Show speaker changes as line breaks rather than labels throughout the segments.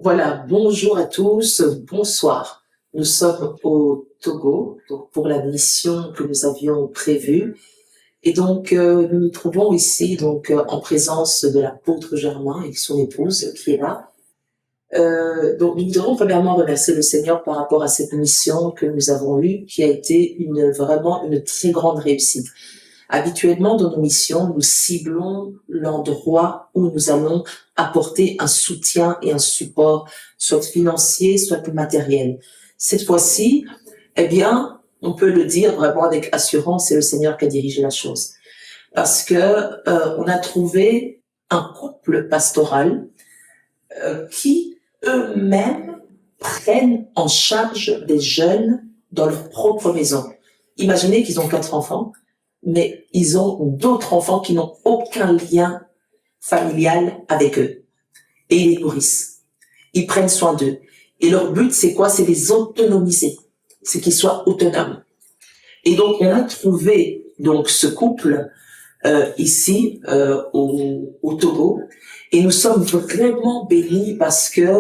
Voilà, bonjour à tous, bonsoir. Nous sommes au Togo donc pour la mission que nous avions prévue. Et donc, nous nous trouvons ici en présence de l'apôtre Germain et son épouse qui est là. Donc, nous devons premièrement remercier le Seigneur par rapport à cette mission que nous avons eue, qui a été vraiment une très grande réussite. Habituellement, dans nos missions, nous ciblons l'endroit où nous allons apporter un soutien et un support, soit financier, soit matériel. Cette fois-ci, eh bien, on peut le dire vraiment avec assurance, c'est le Seigneur qui a dirigé la chose. Parce que on a trouvé un couple pastoral qui eux-mêmes prennent en charge des jeunes dans leur propre maison. Imaginez qu'ils ont 4 enfants, mais ils ont d'autres enfants qui n'ont aucun lien familial avec eux. Et ils les nourrissent. Ils prennent soin d'eux. Et leur but, c'est quoi? C'est les autonomiser. C'est qu'ils soient autonomes. Et donc, on a trouvé donc ce couple ici au Togo. Et nous sommes vraiment bénis parce que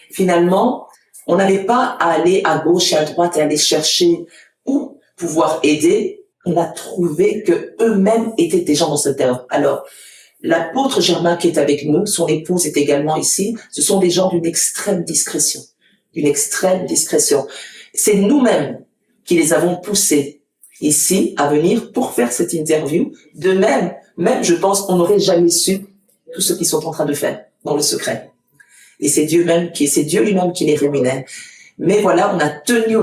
finalement, on n'avait pas à aller à gauche et à droite et aller chercher où pouvoir aider. On a trouvé que eux-mêmes étaient des gens dans cette œuvre. Alors, l'apôtre Germain qui est avec nous, son épouse est également ici. Ce sont des gens d'une extrême discrétion. D'une extrême discrétion. C'est nous-mêmes qui les avons poussés ici à venir pour faire cette interview. De même, je pense qu'on n'aurait jamais su tout ce qu'ils sont en train de faire dans le secret. Et c'est Dieu lui-même qui les rémunère. Mais voilà, on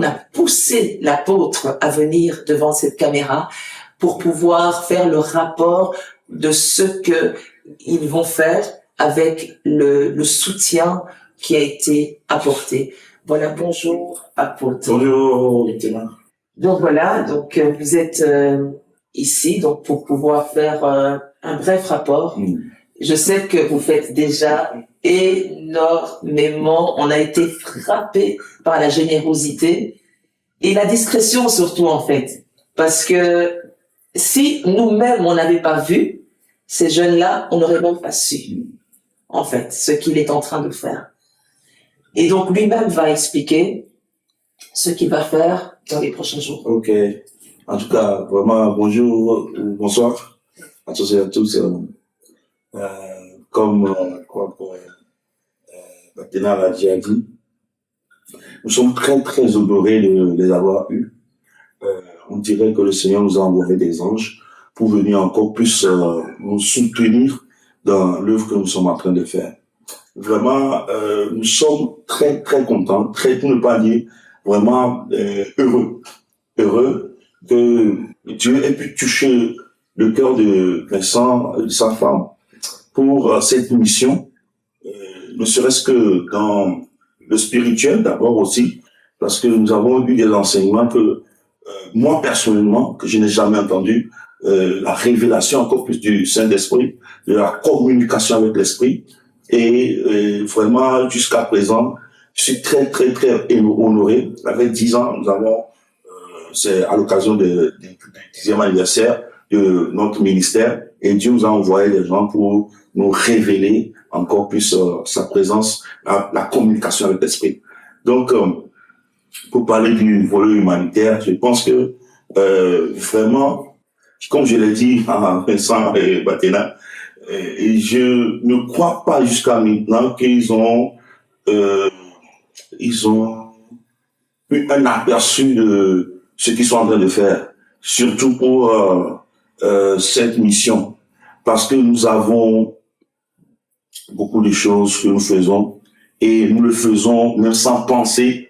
a poussé l'apôtre à venir devant cette caméra pour pouvoir faire le rapport de ce que ils vont faire avec le soutien qui a été apporté. Voilà, bonjour, apôtre.
Bonjour.
Donc voilà, vous êtes ici donc pour pouvoir faire un bref rapport. Je sais que vous faites déjà énormément. On a été frappé par la générosité et la discrétion surtout en fait. Parce que si nous-mêmes on n'avait pas vu ces jeunes-là, on n'aurait même pas su en fait ce qu'il est en train de faire. Et donc lui-même va expliquer ce qu'il va faire dans les prochains jours.
Ok. En tout cas, vraiment, bonjour, bonsoir à tous et à tous. Comme Baténa l'a déjà dit, nous sommes très, très honorés de les avoir eus. On dirait que le Seigneur nous a envoyé des anges pour venir encore plus nous soutenir dans l'œuvre que nous sommes en train de faire. Vraiment, nous sommes très, très contents, très, pour ne pas dire, vraiment heureux que Dieu ait pu toucher le cœur de Vincent et de sa femme pour cette mission, ne serait-ce que dans le spirituel d'abord aussi, parce que nous avons eu des enseignements que moi personnellement, que je n'ai jamais entendu, la révélation encore plus du Saint-Esprit, de la communication avec l'Esprit, et vraiment jusqu'à présent, je suis très, très, très honoré. Avec 10 ans, nous avons, c'est à l'occasion du 10e anniversaire de notre ministère, et Dieu nous a envoyé des gens pour nous révéler encore plus sa présence, la communication avec l'Esprit. Donc, pour parler du volet humanitaire, je pense que vraiment, comme je l'ai dit à Vincent et Baténa, et je ne crois pas jusqu'à maintenant qu'ils ont eu un aperçu de ce qu'ils sont en train de faire, surtout pour cette mission, parce que nous avons beaucoup de choses que nous faisons et nous le faisons même sans penser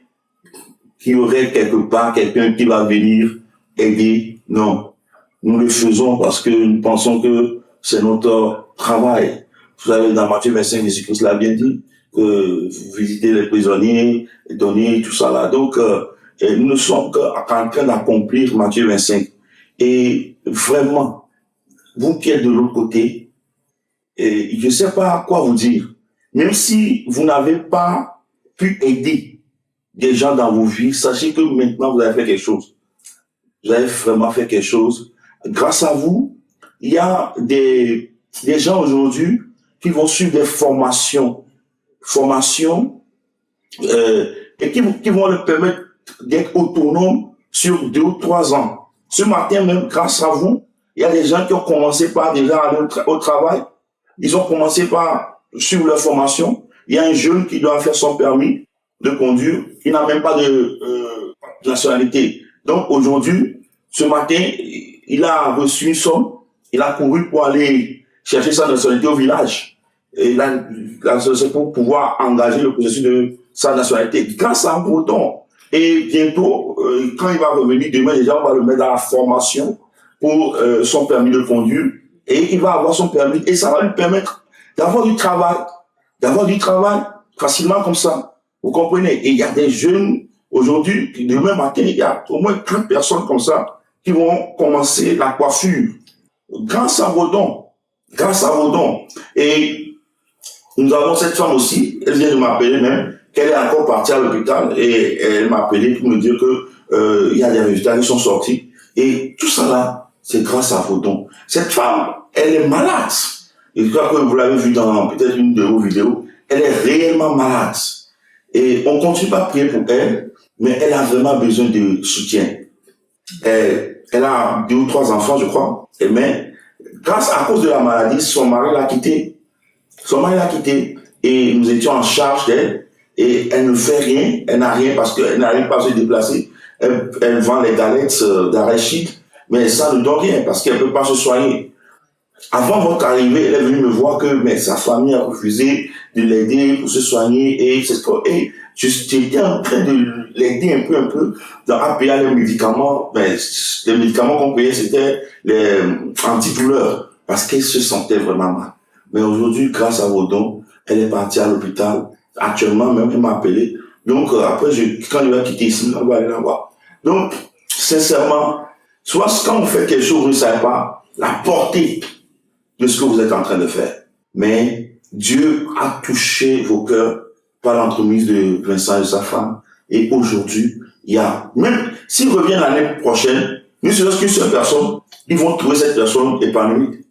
qu'il y aurait quelque part quelqu'un qui va venir aider. Non, nous le faisons parce que nous pensons que c'est notre travail. Vous savez, dans Matthieu 25, Jésus-Christ l'a bien dit, que vous visitez les prisonniers, donner tout ça là. Donc, nous ne sommes qu'en train d'accomplir Matthieu 25. Et vraiment, vous qui êtes de l'autre côté, et je ne sais pas quoi vous dire. Même si vous n'avez pas pu aider des gens dans vos vies, sachez que maintenant vous avez fait quelque chose. Vous avez vraiment fait quelque chose. Grâce à vous, il y a des gens aujourd'hui qui vont suivre des formations et qui vont leur permettre d'être autonomes sur 2 ou 3 ans. Ce matin même, grâce à vous, il y a des gens qui ont commencé par déjà aller au travail. Ils ont commencé par suivre leur formation. Il y a un jeune qui doit faire son permis de conduire. Il n'a même pas de nationalité. Donc aujourd'hui, ce matin, il a reçu une somme. Il a couru pour aller chercher sa nationalité au village. Et là, c'est pour pouvoir engager le processus de sa nationalité grâce à un breton. Et bientôt, quand il va revenir demain, déjà, on va le mettre dans la formation pour son permis de conduire. Et il va avoir son permis. Et ça va lui permettre d'avoir du travail. D'avoir du travail facilement comme ça. Vous comprenez? Et il y a des jeunes, aujourd'hui, demain matin, il y a au moins 30 personnes comme ça qui vont commencer la coiffure. Grâce à vos dons. Grâce à vos dons. Et nous avons cette femme aussi, elle vient de m'appeler même, qu'elle est encore partie à l'hôpital et elle m'a appelé pour me dire que il y a des résultats qui sont sortis. Et tout ça là, c'est grâce à vos dons. Cette femme, elle est malade. Et je crois que vous l'avez vu dans peut-être une de vos vidéos, elle est réellement malade. Et on continue pas à prier pour elle, mais elle a vraiment besoin de soutien. Elle a 2 ou 3 enfants, je crois. Mais grâce à cause de la maladie, son mari l'a quittée. Son mari l'a quittée et nous étions en charge d'elle. Et elle ne fait rien, elle n'a rien parce qu'elle n'arrive pas à se déplacer. Elle vend les galettes d'arachide, mais ça ne donne rien parce qu'elle ne peut pas se soigner. Avant votre arrivée, elle est venue me voir que mais sa famille a refusé de l'aider pour se soigner et j'étais en train de l'aider un peu à payer les médicaments. Mais les médicaments qu'on payait, c'était les antidouleurs parce qu'elle se sentait vraiment mal. Mais aujourd'hui, grâce à vos dons, elle est partie à l'hôpital. Actuellement, même, elle m'a appelé. Donc, après, quand il va quitter ici, on va aller la voir. Donc, sincèrement, soit quand on fait quelque chose, vous ne savez pas la portée de ce que vous êtes en train de faire. Mais Dieu a touché vos cœurs par l'entremise de Vincent et sa femme. Et aujourd'hui, il y a, même s'ils reviennent l'année prochaine, ne serait-ce qu'une seule personne, ils vont trouver cette personne épanouie.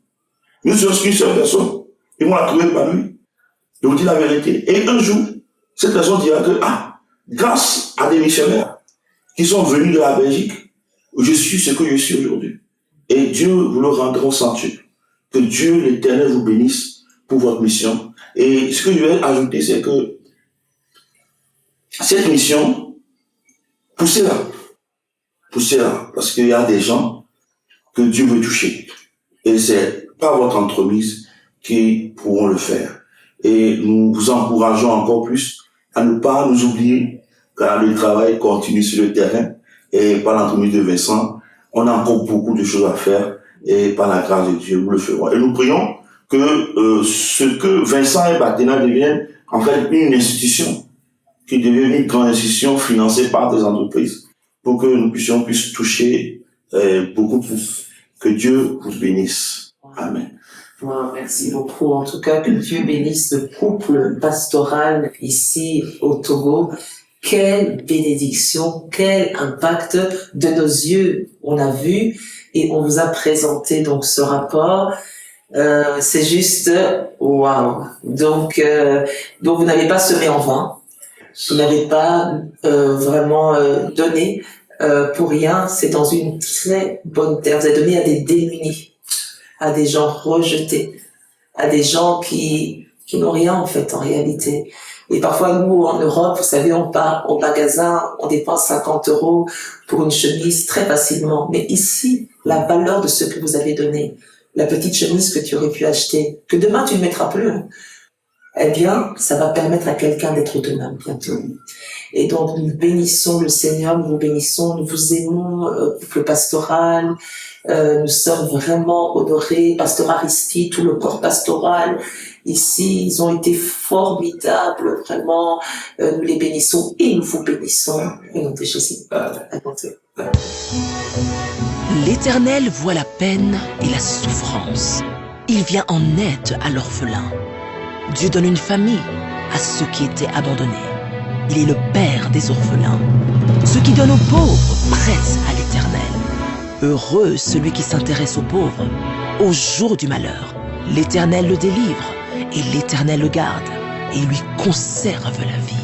Ne serait-ce qu'une seule personne, ils vont la trouver épanouie. Je vous dis la vérité. Et un jour, cette personne dira que, grâce à des missionnaires qui sont venus de la Belgique, je suis ce que je suis aujourd'hui. Et Dieu vous le rendra au centuple. Que Dieu l'Éternel vous bénisse pour votre mission. Et ce que je vais ajouter, c'est que cette mission, poussez-la. Poussez-la. Parce qu'il y a des gens que Dieu veut toucher. Et c'est par votre entremise qui pourront le faire. Et nous vous encourageons encore plus à ne pas nous oublier car le travail continue sur le terrain et par l'entremise de Vincent, on a encore beaucoup de choses à faire et par la grâce de Dieu, nous le ferons. Et nous prions que ce que Vincent et Batena deviennent en fait une institution, qui devienne une grande institution financée par des entreprises pour que nous puissions toucher beaucoup plus. Que Dieu vous bénisse. Amen.
Merci beaucoup. En tout cas, que Dieu bénisse le couple pastoral ici au Togo. Quelle bénédiction, quel impact de nos yeux on a vu et on vous a présenté donc ce rapport. C'est juste waouh. Donc vous n'avez pas semé en vain. Vous n'avez pas vraiment donné pour rien. C'est dans une très bonne terre. Vous avez donné à des démunis, à des gens rejetés, à des gens qui n'ont rien en fait en réalité. Et parfois nous en Europe, vous savez, on part au magasin, on dépense 50 € pour une chemise très facilement. Mais ici, la valeur de ce que vous avez donné, la petite chemise que tu aurais pu acheter, que demain tu ne mettras plus, eh bien, ça va permettre à quelqu'un d'être autonome bientôt. Et donc, nous bénissons le Seigneur, nous vous bénissons, nous vous aimons, couple pastoral, nous sommes vraiment honorés, Pasteur Aristide, tout le corps pastoral, ici, ils ont été formidables, vraiment, nous les bénissons et nous vous bénissons, au nom de Jésus.
L'Éternel voit la peine et la souffrance. Il vient en aide à l'orphelin. Dieu donne une famille à ceux qui étaient abandonnés. Il est le Père des orphelins. Ceux qui donnent aux pauvres prêtent à l'Éternel. Heureux celui qui s'intéresse aux pauvres. Au jour du malheur, l'Éternel le délivre et l'Éternel le garde et lui conserve la vie.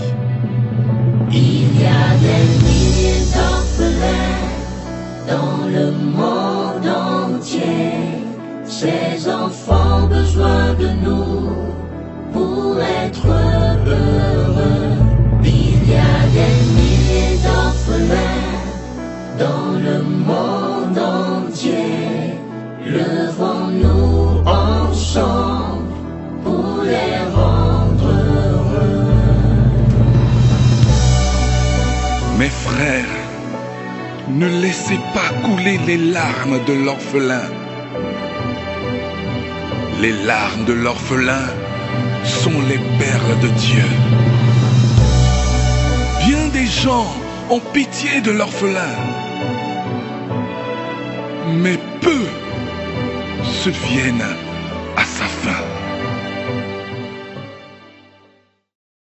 des milliers d'orphelins dans le monde entier. Ces enfants ont besoin de nous pour être heureux. Il y a des milliers d'orphelins dans le monde entier. Levons-nous ensemble pour les rendre heureux.
Mes frères, ne laissez pas couler les larmes de l'orphelin. Les larmes de l'orphelin sont les perles de Dieu. Bien des gens ont pitié de l'orphelin, mais peu se viennent